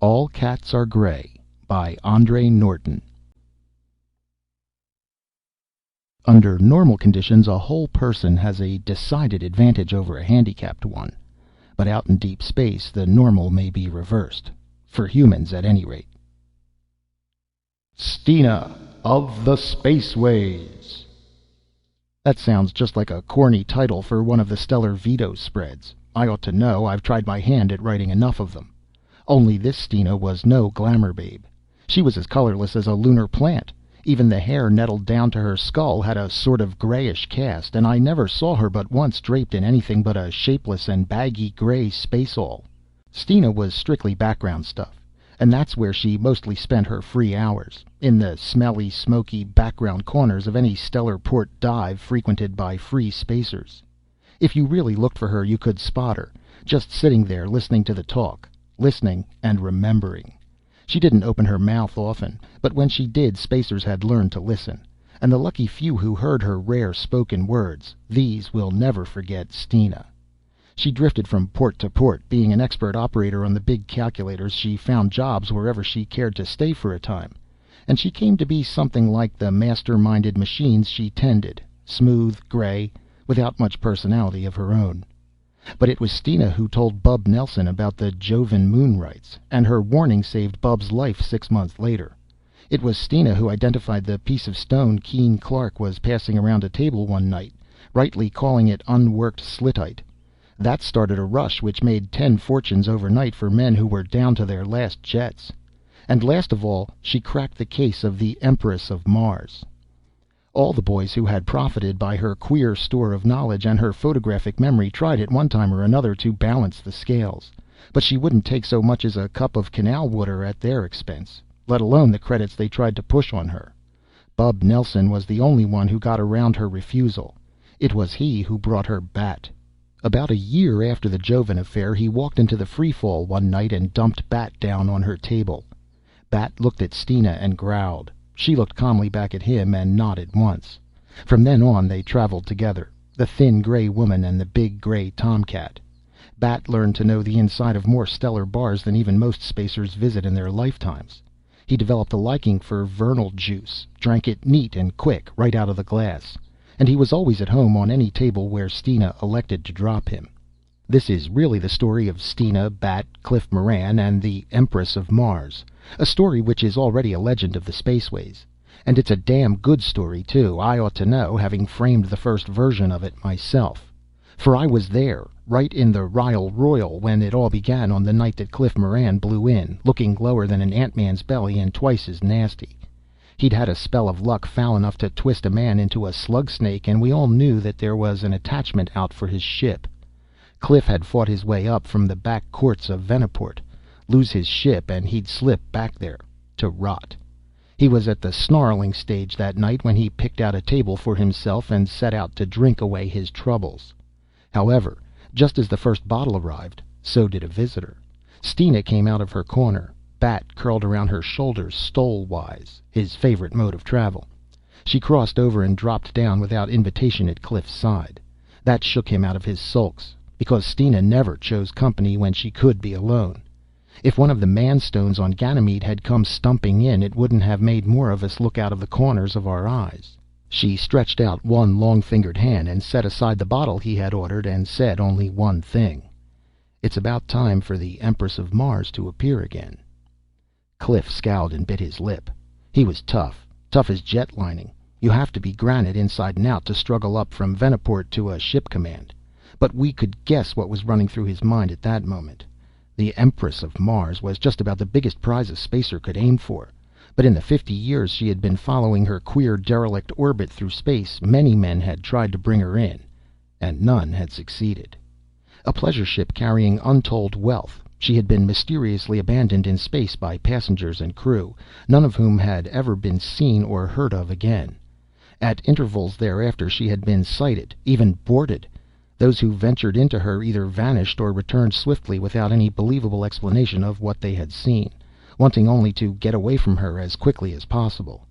All Cats Are Gray by Andre Norton. Under normal conditions, a whole person has a decided advantage over a handicapped one. But out in deep space, the normal may be reversed. For humans, at any rate. Stina of the Spaceways. That sounds just like a corny title for one of the Stellar Veto spreads. I ought to know. I've tried my hand at writing enough of them. Only this Stina was no glamour babe. She was as colorless as a lunar plant. Even the hair nettled down to her skull had a sort of grayish cast, and I never saw her but once draped in anything but a shapeless and baggy gray spaceall. Stina was strictly background stuff, and that's where she mostly spent her free hours, in the smelly, smoky background corners of any stellar port dive frequented by free spacers. If you really looked for her, you could spot her, just sitting there listening to the talk, listening and remembering. She didn't open her mouth often, but when she did, spacers had learned to listen, and the lucky few who heard her rare spoken words, these will never forget Stina. She drifted from port to port. Being an expert operator on the big calculators, she found jobs wherever she cared to stay for a time, and she came to be something like the master-minded machines she tended, smooth, gray, without much personality of her own. But it was Stina who told Bub Nelson about the Jovan moon rights, and her warning saved Bub's life 6 months later. It was Stina who identified the piece of stone Keene Clark was passing around a table one night, rightly calling it unworked slitite. That started a rush which made 10 fortunes overnight for men who were down to their last jets. And last of all, she cracked the case of the Empress of Mars. All the boys who had profited by her queer store of knowledge and her photographic memory tried at one time or another to balance the scales, but she wouldn't take so much as a cup of canal water at their expense, let alone the credits they tried to push on her. Bub Nelson was the only one who got around her refusal. It was he who brought her Bat. About a year after the Jovan affair, he walked into the free-fall one night and dumped Bat down on her table. Bat looked at Stina and growled. She looked calmly back at him and nodded once. From then on they traveled together, the thin gray woman and the big gray tomcat. Bat learned to know the inside of more stellar bars than even most spacers visit in their lifetimes. He developed a liking for vernal juice, drank it neat and quick, right out of the glass, and he was always at home on any table where Stina elected to drop him. This is really the story of Stina, Bat, Cliff Moran, and the Empress of Mars, a story which is already a legend of the Spaceways. And it's a damn good story, too, I ought to know, having framed the first version of it myself. For I was there, right in the Ryle Royal, when it all began on the night that Cliff Moran blew in, looking lower than an ant-man's belly and twice as nasty. He'd had a spell of luck foul enough to twist a man into a slug snake, and we all knew that there was an attachment out for his ship. Cliff had fought his way up from the back courts of Venaport, lose his ship, and he'd slip back there to rot. He was at the snarling stage that night when he picked out a table for himself and set out to drink away his troubles. However, just as the first bottle arrived, so did a visitor. Stina came out of her corner, Bat curled around her shoulders stole-wise, his favorite mode of travel. She crossed over and dropped down without invitation at Cliff's side. That shook him out of his sulks, because Stina never chose company when she could be alone. If one of the man-stones on Ganymede had come stumping in, it wouldn't have made more of us look out of the corners of our eyes. She stretched out one long-fingered hand and set aside the bottle he had ordered and said only one thing. "It's about time for the Empress of Mars to appear again." Cliff scowled and bit his lip. He was tough as jet lining. You have to be granite inside and out to struggle up from Venaport to a ship command. But we could guess what was running through his mind at that moment. The Empress of Mars was just about the biggest prize a spacer could aim for. But in the 50 years she had been following her queer derelict orbit through space, many men had tried to bring her in, and none had succeeded. A pleasure ship carrying untold wealth, she had been mysteriously abandoned in space by passengers and crew, none of whom had ever been seen or heard of again. At intervals thereafter she had been sighted, even boarded. Those who ventured into her either vanished or returned swiftly without any believable explanation of what they had seen, wanting only to get away from her as quickly as possible.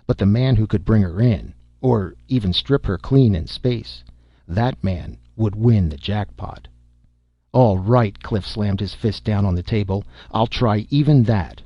But the man who could bring her in, or even strip her clean in space, that man would win the jackpot. "All right." Cliff slammed his fist down on the table. "I'll try even that."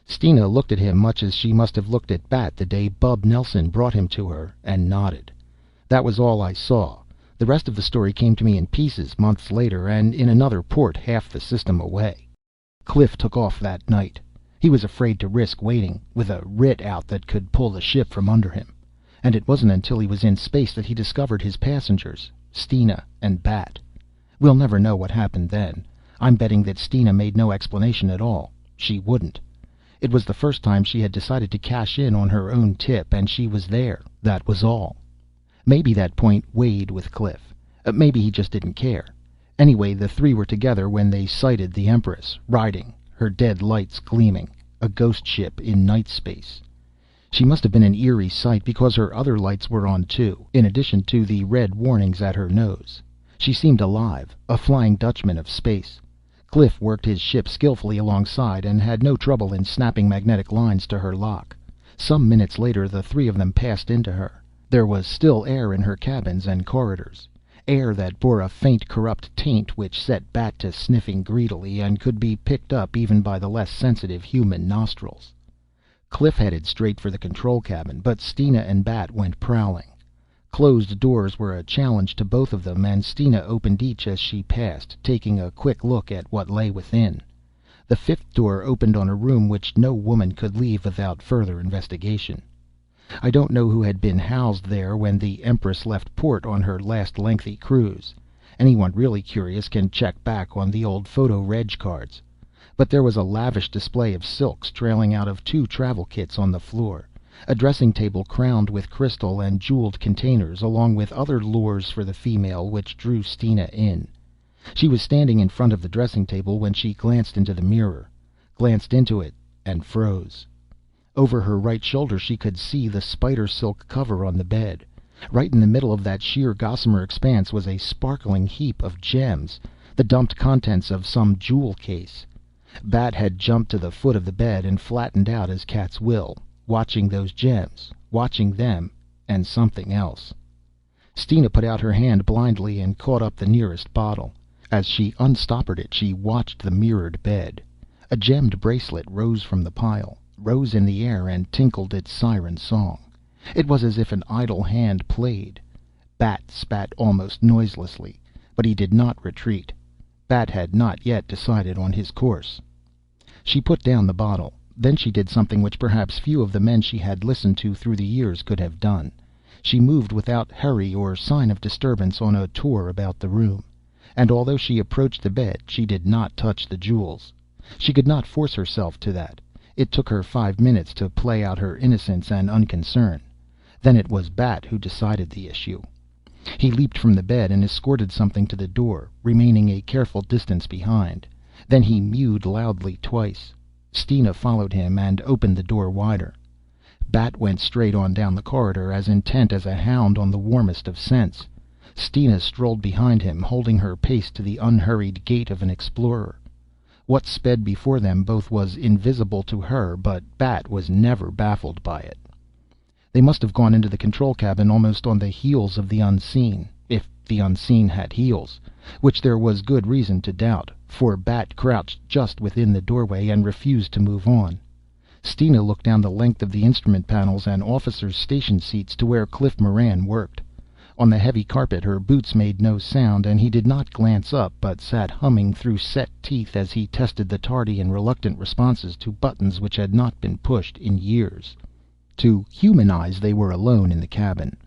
Stina looked at him much as she must have looked at Bat the day Bub Nelson brought him to her, and nodded. That was all I saw. The rest of the story came to me in pieces, months later, and in another port half the system away. Cliff took off that night. He was afraid to risk waiting, with a writ out that could pull the ship from under him. And it wasn't until he was in space that he discovered his passengers, Stina and Bat. We'll never know what happened then. I'm betting that Stina made no explanation at all. She wouldn't. It was the first time she had decided to cash in on her own tip, and she was there. That was all. Maybe that point weighed with Cliff. Maybe he just didn't care. Anyway, the three were together when they sighted the Empress, riding, her dead lights gleaming, a ghost ship in night space. She must have been an eerie sight, because her other lights were on too, in addition to the red warnings at her nose. She seemed alive, a Flying Dutchman of space. Cliff worked his ship skillfully alongside, and had no trouble in snapping magnetic lines to her lock. Some minutes later, the three of them passed into her. There was still air in her cabins and corridors. Air that bore a faint, corrupt taint which set Bat to sniffing greedily, and could be picked up even by the less sensitive human nostrils. Cliff headed straight for the control cabin, but Stina and Bat went prowling. Closed doors were a challenge to both of them, and Stina opened each as she passed, taking a quick look at what lay within. The fifth door opened on a room which no woman could leave without further investigation. I don't know who had been housed there when the Empress left port on her last lengthy cruise. Anyone really curious can check back on the old photo reg cards. But there was a lavish display of silks trailing out of 2 travel kits on the floor, a dressing table crowned with crystal and jeweled containers, along with other lures for the female, which drew Stina in. She was standing in front of the dressing table when she glanced into the mirror, glanced into it, and froze. Over her right shoulder she could see the spider silk cover on the bed. Right in the middle of that sheer gossamer expanse was a sparkling heap of gems, the dumped contents of some jewel case. Bat had jumped to the foot of the bed and flattened out as cats will, watching those gems, watching them, and something else. Stina put out her hand blindly and caught up the nearest bottle. As she unstoppered it, she watched the mirrored bed. A gemmed bracelet rose from the pile, rose in the air, and tinkled its siren song. It was as if an idle hand played. Bat spat almost noiselessly, but he did not retreat. Bat had not yet decided on his course. She put down the bottle. Then she did something which perhaps few of the men she had listened to through the years could have done. She moved without hurry or sign of disturbance on a tour about the room. And although she approached the bed, she did not touch the jewels. She could not force herself to that. It took her 5 minutes to play out her innocence and unconcern. Then it was Bat who decided the issue. He leaped from the bed and escorted something to the door, remaining a careful distance behind. Then he mewed loudly twice. Stina followed him and opened the door wider. Bat went straight on down the corridor, as intent as a hound on the warmest of scents. Stina strolled behind him, holding her pace to the unhurried gait of an explorer. What sped before them both was invisible to her, but Bat was never baffled by it. They must have gone into the control cabin almost on the heels of the unseen, if the unseen had heels, which there was good reason to doubt, for Bat crouched just within the doorway and refused to move on. Stina looked down the length of the instrument panels and officers' station seats to where Cliff Moran worked. On the heavy carpet her boots made no sound, and he did not glance up, but sat humming through set teeth as he tested the tardy and reluctant responses to buttons which had not been pushed in years. To human eyes they were alone in the cabin,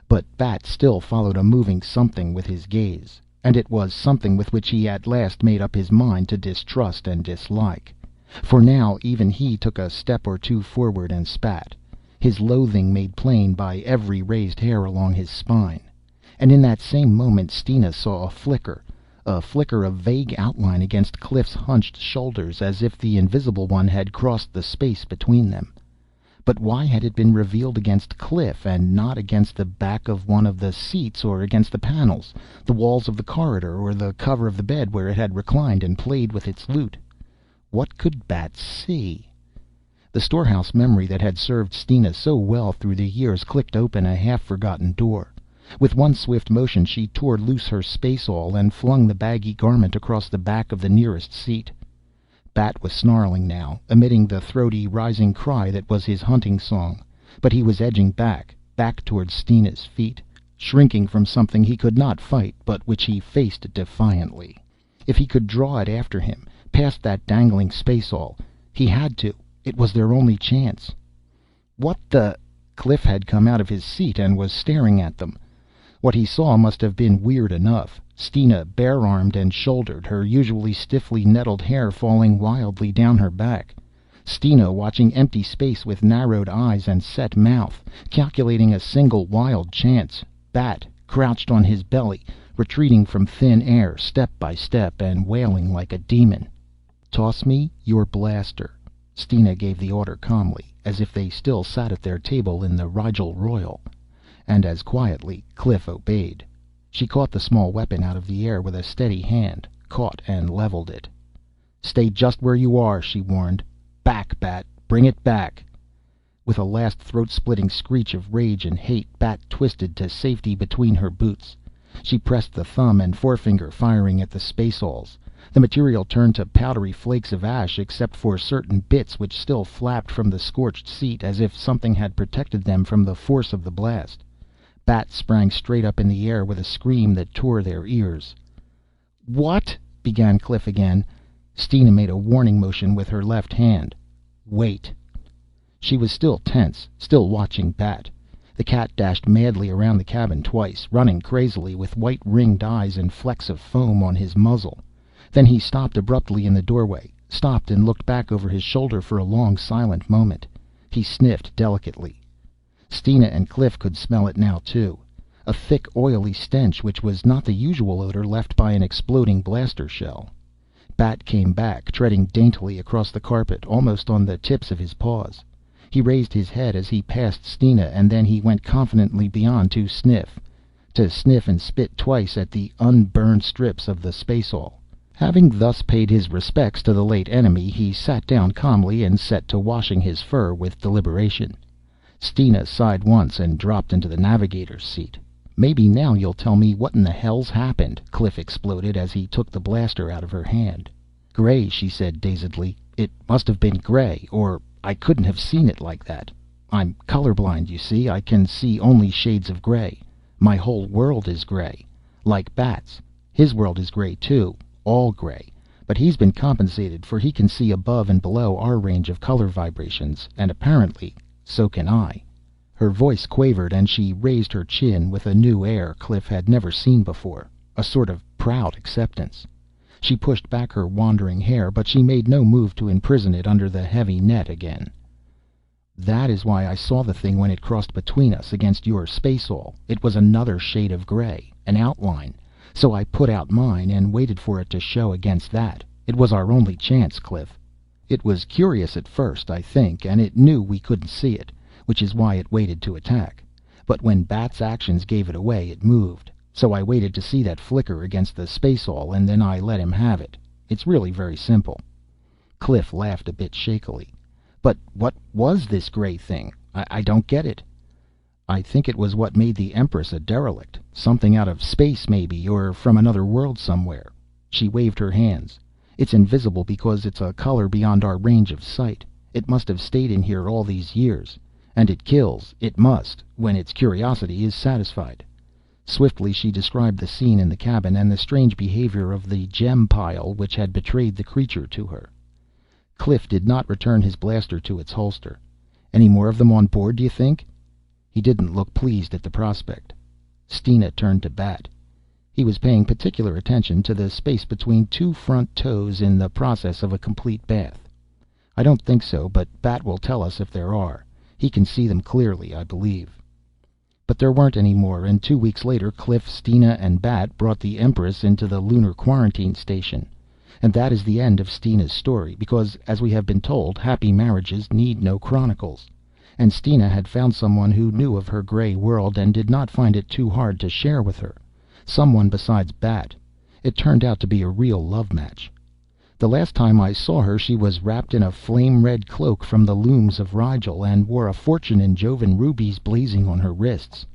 but Bat still followed a moving something with his gaze, and it was something with which he at last made up his mind to distrust and dislike. For now even he took a step or two forward and spat, his loathing made plain by every raised hair along his spine. And in that same moment Stina saw a flicker of vague outline against Cliff's hunched shoulders, as if the invisible one had crossed the space between them. But why had it been revealed against Cliff, and not against the back of one of the seats, or against the panels, the walls of the corridor, or the cover of the bed where it had reclined and played with its lute? What could Bat see? The storehouse memory that had served Stina so well through the years clicked open a half-forgotten door. With one swift motion she tore loose her spaceall and flung the baggy garment across the back of the nearest seat. Bat was snarling now, emitting the throaty, rising cry that was his hunting song, but he was edging back towards Stina's feet, shrinking from something he could not fight, but which he faced defiantly. If he could draw it after him, past that dangling spaceall, he had to. It was their only chance. What the... Cliff had come out of his seat and was staring at them. What he saw must have been weird enough. Stina, bare-armed and shouldered, her usually stiffly netted hair falling wildly down her back. Stina watching empty space with narrowed eyes and set mouth, calculating a single wild chance. Bat, crouched on his belly, retreating from thin air, step by step, and wailing like a demon. "Toss me your blaster," Stina gave the order calmly, as if they still sat at their table in the Rigel Royal. And as quietly Cliff obeyed. She caught the small weapon out of the air with a steady hand, caught and leveled it. "Stay just where you are," she warned. "Back, Bat! Bring it back!" With a last throat-splitting screech of rage and hate, Bat twisted to safety between her boots. She pressed the thumb and forefinger, firing at the spacealls. The material turned to powdery flakes of ash, except for certain bits which still flapped from the scorched seat, as if something had protected them from the force of the blast. Bat sprang straight up in the air with a scream that tore their ears. "What?" began Cliff again. Stina made a warning motion with her left hand. "Wait." She was still tense, still watching Bat. The cat dashed madly around the cabin twice, running crazily, with white ringed eyes and flecks of foam on his muzzle. Then he stopped abruptly in the doorway, stopped and looked back over his shoulder for a long silent moment. He sniffed delicately. Stina and Cliff could smell it now too. A thick, oily stench which was not the usual odor left by an exploding blaster shell. Bat came back, treading daintily across the carpet, almost on the tips of his paws. He raised his head as he passed Stina, and then he went confidently beyond to sniff and spit twice at the unburned strips of the spaceall. Having thus paid his respects to the late enemy, he sat down calmly and set to washing his fur with deliberation. Stina sighed once and dropped into the navigator's seat. "Maybe now you'll tell me what in the hell's happened," Cliff exploded as he took the blaster out of her hand. "Gray," she said dazedly. "It must have been gray, or I couldn't have seen it like that. I'm colorblind, you see. I can see only shades of gray. My whole world is gray. Like Bat's. His world is gray too, all gray. But he's been compensated, for he can see above and below our range of color vibrations, and apparently so can I." Her voice quavered, and she raised her chin with a new air Cliff had never seen before, a sort of proud acceptance. She pushed back her wandering hair, but she made no move to imprison it under the heavy net again. "That is why I saw the thing when it crossed between us, against your spaceall. It was another shade of gray, an outline. So I put out mine and waited for it to show against that. It was our only chance, Cliff. It was curious at first, I think, and it knew we couldn't see it, which is why it waited to attack. But when Bat's actions gave it away, it moved. So I waited to see that flicker against the spaceall, and then I let him have it. It's really very simple." Cliff laughed a bit shakily. "But what was this gray thing? I don't get it." "I think it was what made the Empress a derelict. Something out of space, maybe, or from another world somewhere." She waved her hands. "It's invisible because it's a color beyond our range of sight. It must have stayed in here all these years. And it kills, it must, when its curiosity is satisfied." Swiftly she described the scene in the cabin, and the strange behavior of the gem pile which had betrayed the creature to her. Cliff did not return his blaster to its holster. "Any more of them on board, do you think?" He didn't look pleased at the prospect. Stina turned to Bat. He was paying particular attention to the space between two front toes in the process of a complete bath. "I don't think so, but Bat will tell us if there are. He can see them clearly, I believe." But there weren't any more, and 2 weeks later Cliff, Stina, and Bat brought the Empress into the lunar quarantine station. And that is the end of Stina's story, because, as we have been told, happy marriages need no chronicles. And Stina had found someone who knew of her gray world and did not find it too hard to share with her. Someone besides Bat. It turned out to be a real love match. The last time I saw her she was wrapped in a flame-red cloak from the looms of Rigel, and wore a fortune in Jovan rubies blazing on her wrists.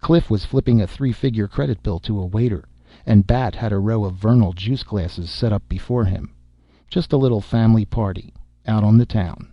Cliff was flipping a 3-figure credit bill to a waiter, and Bat had a row of Vernal juice glasses set up before him. Just a little family party, out on the town.